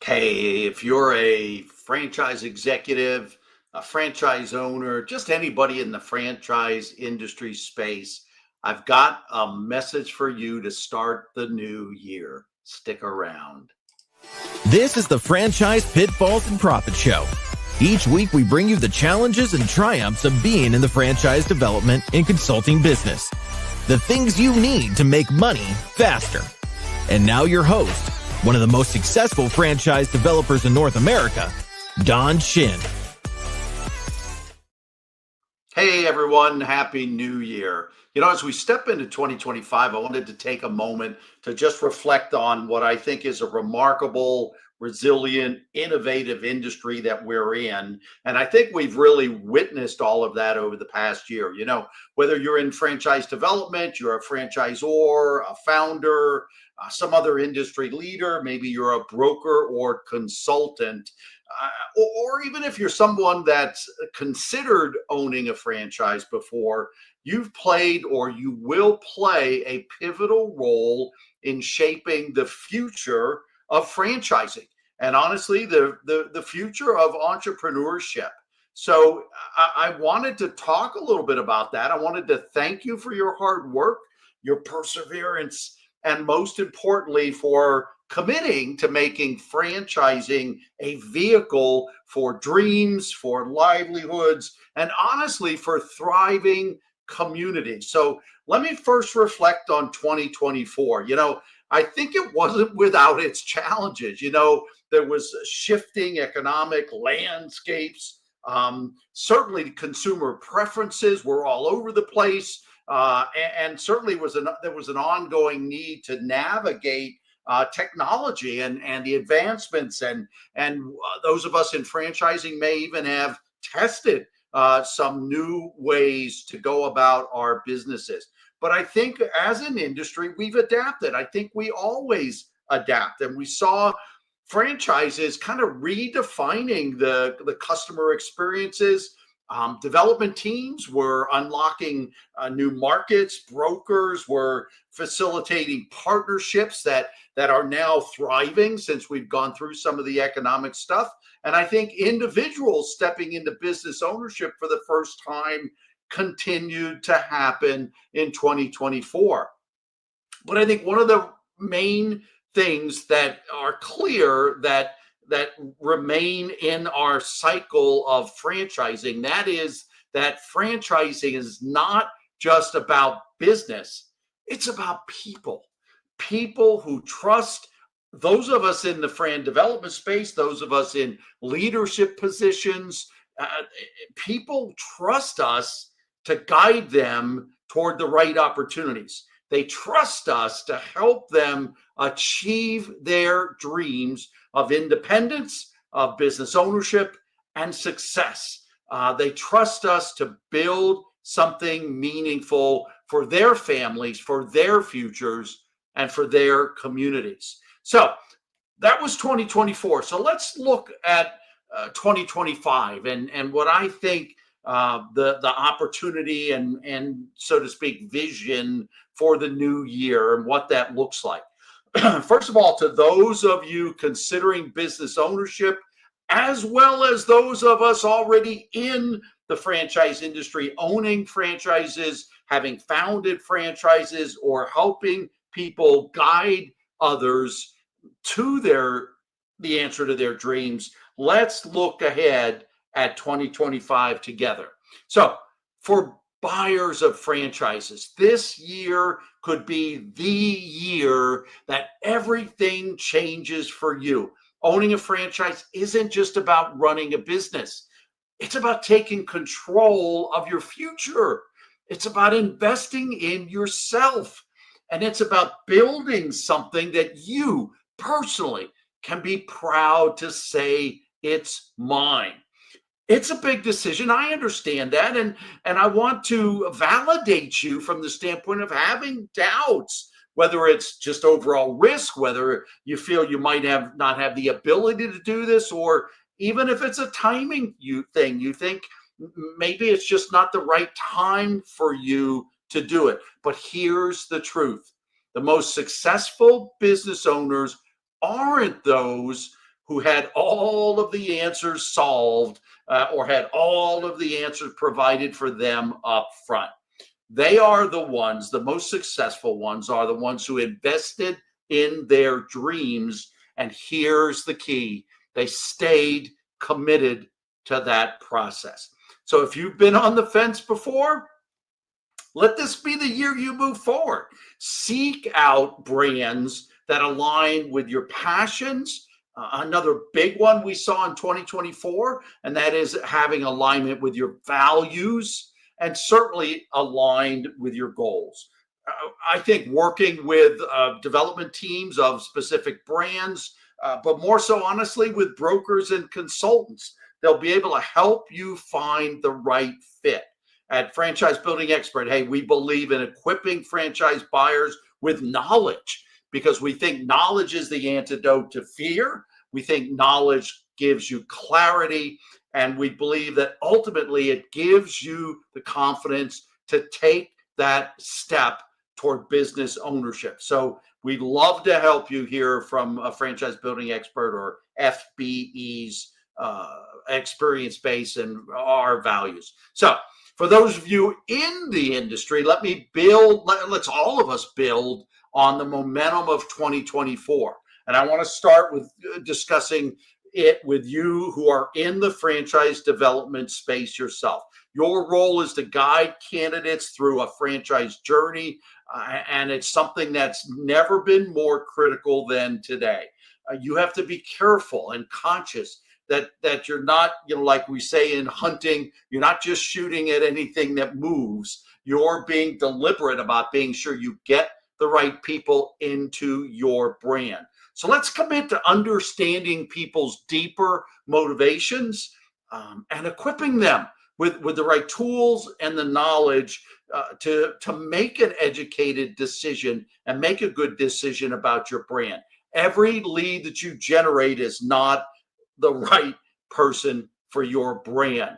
Hey, if you're a franchise executive, a franchise owner, just anybody in the franchise industry space, I've got a message for you to start the new year. Stick around. This is the Franchise Pitfalls and Profit Show. Each week, we bring you the challenges and triumphs of being in the franchise development and consulting business. The things you need to make money faster. And now your host, one of the most successful franchise developers in North America, Don Shin. Hey everyone, Happy New Year. As we step into 2025, I wanted to take a moment to just reflect on what I think is a remarkable, resilient, innovative industry that we're in. And I think we've really witnessed all of that over the past year. Whether you're in franchise development, you're a franchisor, a founder, some other industry leader, maybe you're a broker or consultant. Or even if you're someone that's considered owning a franchise before, you've played or you will play a pivotal role in shaping the future of franchising and honestly, the future of entrepreneurship. So I wanted to talk a little bit about that. I wanted to thank you for your hard work, your perseverance, and most importantly, for committing to making franchising a vehicle for dreams, for livelihoods, and honestly, for thriving communities. So let me first reflect on 2024. I think it wasn't without its challenges. There was shifting economic landscapes. Certainly, consumer preferences were all over the place. And certainly there was an ongoing need to navigate technology and the advancements and those of us in franchising may even have tested some new ways to go about our businesses. But I think as an industry, we've adapted. I think we always adapt, and we saw franchises kind of redefining the customer experiences. Development teams were unlocking new markets. Brokers were facilitating partnerships that are now thriving since we've gone through some of the economic stuff. And I think individuals stepping into business ownership for the first time continued to happen in 2024. But I think one of the main things that are clear that remain in our cycle of franchising, that is that franchising is not just about business, it's about people who trust those of us in the fran development space, those of us in leadership positions. People trust us to guide them toward the right opportunities. They trust us to help them achieve their dreams of independence, of business ownership, and success. They trust us to build something meaningful for their families, for their futures, and for their communities. So that was 2024. So let's look at 2025 and what I think the opportunity and so to speak vision for the new year and what that looks like. First of all, to those of you considering business ownership, as well as those of us already in the franchise industry, owning franchises, having founded franchises, or helping people guide others to the answer to their dreams, let's look ahead at 2025 together. So for buyers of franchises, this year could be the year that everything changes for you. Owning a franchise isn't just about running a business. It's about taking control of your future. It's about investing in yourself. And it's about building something that you personally can be proud to say it's mine. It's a big decision. I understand that. And I want to validate you from the standpoint of having doubts, whether it's just overall risk, whether you feel you might not have the ability to do this, or even if it's a timing thing, you think maybe it's just not the right time for you to do it. But here's the truth. The most successful business owners aren't those who had all of the answers solved or had all of the answers provided for them up front. They are the ones, the most successful ones are the ones who invested in their dreams. And here's the key: they stayed committed to that process. So if you've been on the fence before, let this be the year you move forward. Seek out brands that align with your passions. Another big one we saw in 2024, and that is having alignment with your values and certainly aligned with your goals. I think working with development teams of specific brands, but more so, honestly, with brokers and consultants, they'll be able to help you find the right fit. At Franchise Building Expert, hey, we believe in equipping franchise buyers with knowledge because we think knowledge is the antidote to fear. We think knowledge gives you clarity, and we believe that ultimately it gives you the confidence to take that step toward business ownership. So we'd love to help you hear from a Franchise Building Expert or FBE's experience base and our values. So for those of you in the industry, let's all of us build on the momentum of 2024. And I want to start with discussing it with you who are in the franchise development space yourself. Your role is to guide candidates through a franchise journey, and it's something that's never been more critical than today. You have to be careful and conscious that you're not, like we say in hunting, you're not just shooting at anything that moves. You're being deliberate about being sure you get the right people into your brand. So let's commit to understanding people's deeper motivations and equipping them with the right tools and the knowledge to make an educated decision and make a good decision about your brand. Every lead that you generate is not the right person for your brand.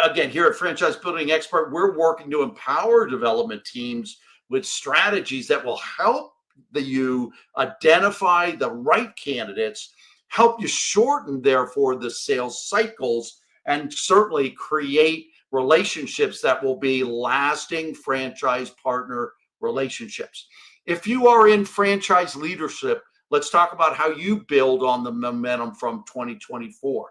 Again, here at Franchise Building Expert, we're working to empower development teams with strategies that will help you identify the right candidates, help you shorten, therefore, the sales cycles, and certainly create relationships that will be lasting franchise partner relationships. If you are in franchise leadership, let's talk about how you build on the momentum from 2024.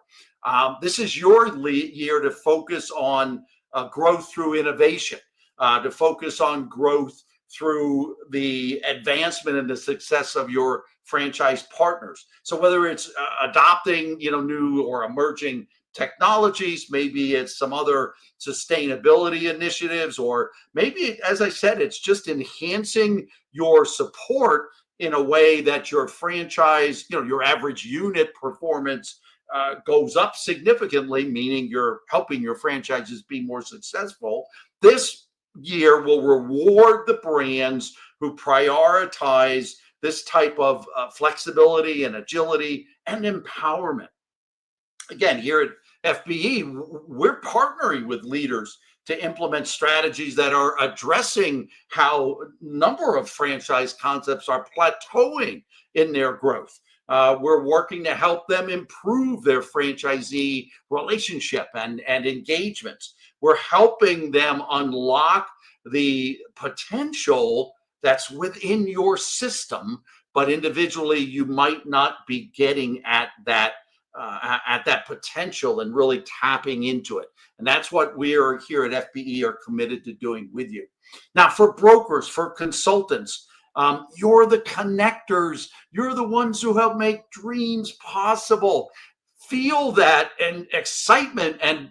This is your year to focus on growth through innovation, to focus on growth through the advancement and the success of your franchise partners. So whether it's adopting, new or emerging technologies, maybe it's some other sustainability initiatives, or maybe, as I said, it's just enhancing your support in a way that your franchise, your average unit performance goes up significantly, meaning you're helping your franchises be more successful. This year will reward the brands who prioritize this type of flexibility and agility and empowerment. Again, here at FBE, we're partnering with leaders to implement strategies that are addressing how a number of franchise concepts are plateauing in their growth. We're working to help them improve their franchisee relationship and engagements. We're helping them unlock the potential that's within your system, but individually you might not be getting at that potential and really tapping into it. And that's what we are here at FBE are committed to doing with you. Now, for brokers, for consultants, you're the connectors. You're the ones who help make dreams possible. Feel that and excitement and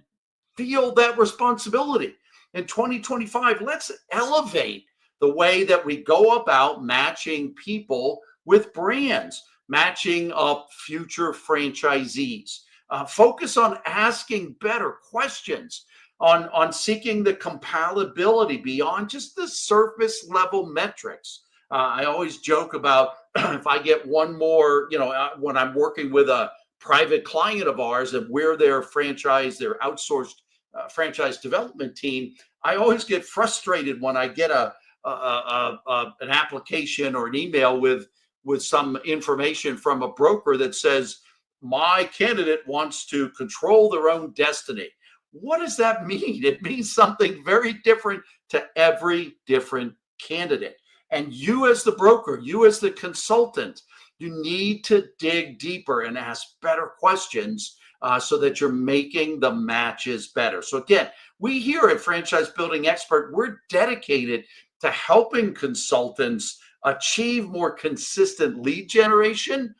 feel that responsibility. In 2025, let's elevate the way that we go about matching people with brands, matching up future franchisees. Focus on asking better questions, on seeking the compatibility beyond just the surface level metrics. I always joke about if I get one more, when I'm working with a private client of ours and we're their outsourced franchise development team, I always get frustrated when I get an application or an email with some information from a broker that says, my candidate wants to control their own destiny. What does that mean? It means something very different to every different candidate. And you, as the broker, you, as the consultant, you need to dig deeper and ask better questions so that you're making the matches better. So, again, we here at Franchise Building Expert, we're dedicated to helping consultants achieve more consistent lead generation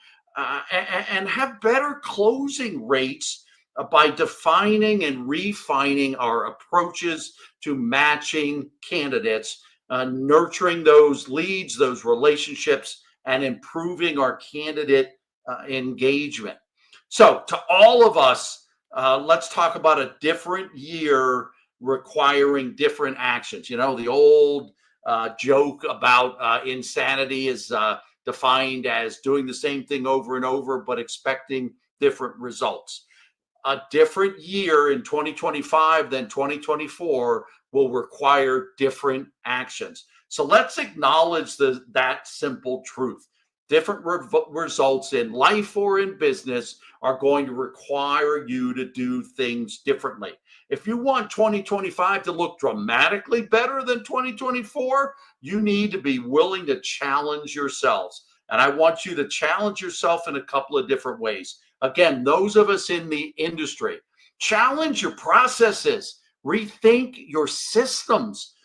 and have better closing rates by defining and refining our approaches to matching candidates, nurturing those leads, those relationships, and improving our candidate engagement. So, to all of us, let's talk about a different year requiring different actions. You know, the old joke about insanity is defined as doing the same thing over and over, but expecting different results. A different year in 2025 than 2024 will require different actions. So let's acknowledge that simple truth. Different results in life or in business are going to require you to do things differently. If you want 2025 to look dramatically better than 2024, you need to be willing to challenge yourselves. And I want you to challenge yourself in a couple of different ways. Again, those of us in the industry, challenge your processes, rethink your systems,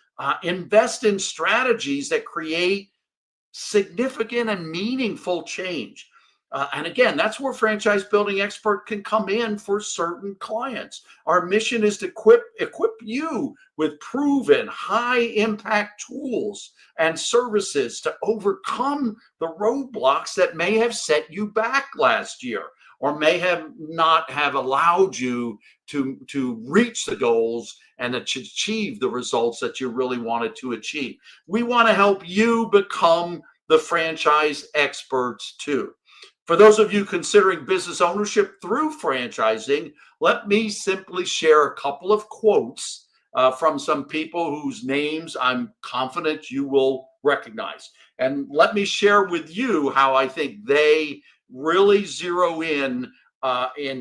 invest in strategies that create significant and meaningful change. And again, that's where Franchise Building Expert can come in for certain clients. Our mission is to equip you with proven high impact tools and services to overcome the roadblocks that may have set you back last year or may have not have allowed you to reach the goals and achieve the results that you really wanted to achieve. We want to help you become the franchise experts too. For those of you considering business ownership through franchising, let me simply share a couple of quotes from some people whose names I'm confident you will recognize. And let me share with you how I think they really zero in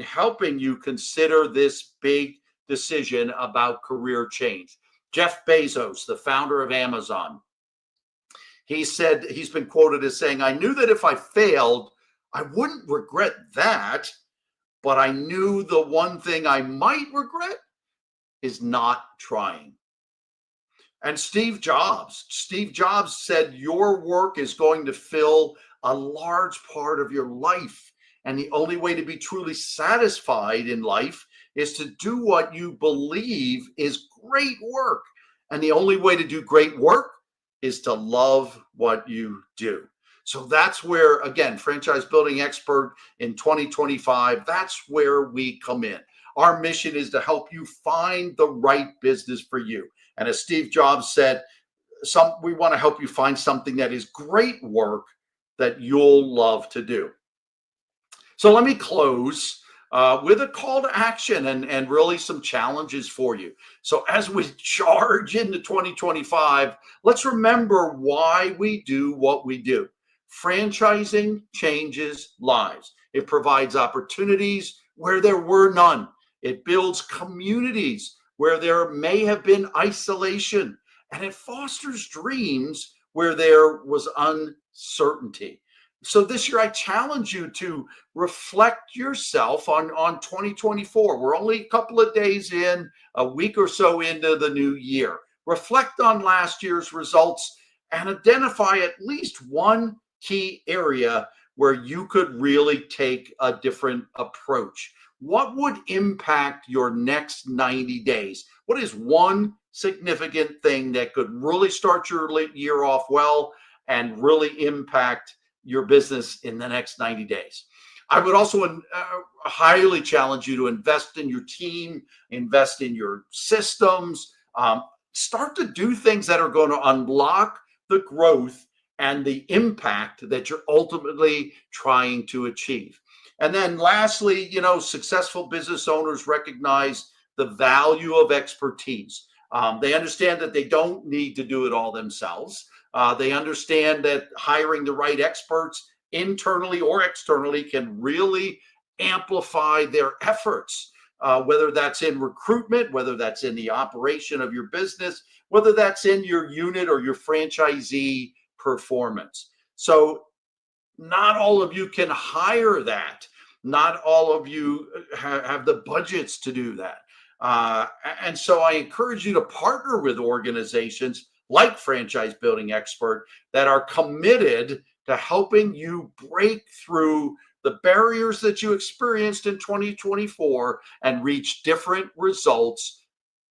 helping you consider this big decision about career change. Jeff Bezos, the founder of Amazon, he said, he's been quoted as saying, "I knew that if I failed, I wouldn't regret that, but I knew the one thing I might regret is not trying." And Steve Jobs said, "Your work is going to fill a large part of your life. And the only way to be truly satisfied in life is to do what you believe is great work. And the only way to do great work is to love what you do." So that's where, again, Franchise Building Expert in 2025, that's where we come in. Our mission is to help you find the right business for you. And as Steve Jobs said, we want to help you find something that is great work that you'll love to do. So let me close with a call to action and really some challenges for you. So as we charge into 2025, let's remember why we do what we do. Franchising changes lives. It provides opportunities where there were none. It builds communities where there may have been isolation, and it fosters dreams where there was uncertainty. So this year, I challenge you to reflect yourself on 2024. We're only a couple of days in, a week or so into the new year. Reflect on last year's results and identify at least one key area where you could really take a different approach. What would impact your next 90 days? What is one significant thing that could really start your year off well and really impact your business in the next 90 days? I would also highly challenge you to invest in your team, invest in your systems, start to do things that are going to unlock the growth and the impact that you're ultimately trying to achieve. And then lastly, successful business owners recognize the value of expertise. They understand that they don't need to do it all themselves. They understand that hiring the right experts internally or externally can really amplify their efforts, whether that's in recruitment, whether that's in the operation of your business, whether that's in your unit or your franchisee performance. So not all of you can hire that. Not all of you have the budgets to do that. And so I encourage you to partner with organizations like Franchise Building Expert that are committed to helping you break through the barriers that you experienced in 2024 and reach different results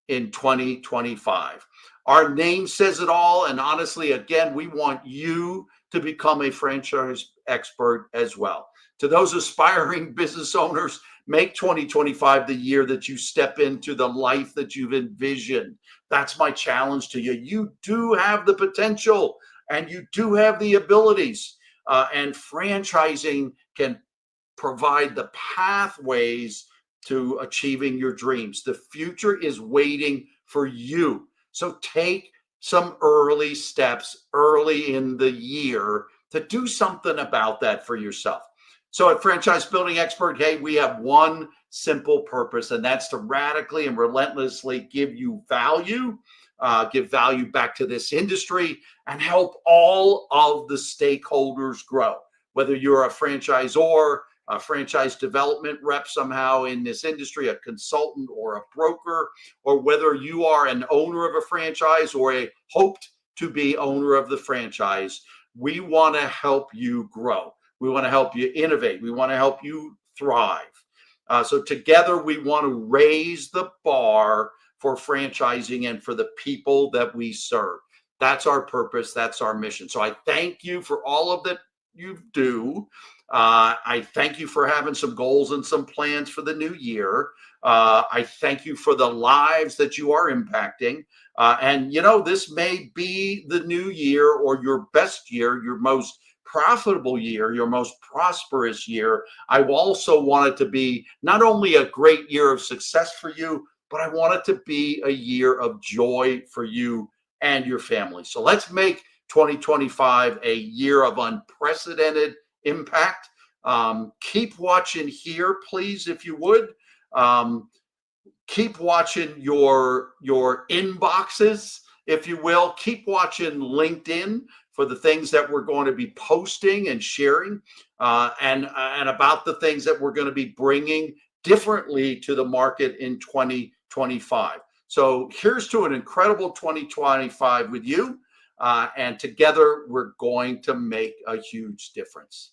in 2025. Our name says it all. And honestly, again, we want you to become a franchise expert as well. To those aspiring business owners, make 2025 the year that you step into the life that you've envisioned. That's my challenge to you. You do have the potential and you do have the abilities, and franchising can provide the pathways to achieving your dreams. The future is waiting for you. So take some early steps early in the year to do something about that for yourself. So at Franchise Building Expert, hey, we have one simple purpose, and that's to radically and relentlessly give you value, give value back to this industry, and help all of the stakeholders grow. Whether you're a franchisor, a franchise development rep somehow in this industry, a consultant or a broker, or whether you are an owner of a franchise or a hoped to be owner of the franchise, we want to help you grow. We want to help you innovate. We want to help you thrive. So together we want to raise the bar for franchising and for the people that we serve. That's our purpose. That's our mission. So I thank you for all of that you do. I thank you for having some goals and some plans for the new year. I thank you for the lives that you are impacting. And, you know, this may be the new year or your best year, your most profitable year, your most prosperous year. I also want it to be not only a great year of success for you, but I want it to be a year of joy for you and your family. So let's make 2025 a year of unprecedented impact. Keep watching here, please, if you would. Keep watching your inboxes, if you will. Keep watching LinkedIn for the things that we're going to be posting and sharing, and about the things that we're going to be bringing differently to the market in 2025. So here's to an incredible 2025 with you. And together we're going to make a huge difference.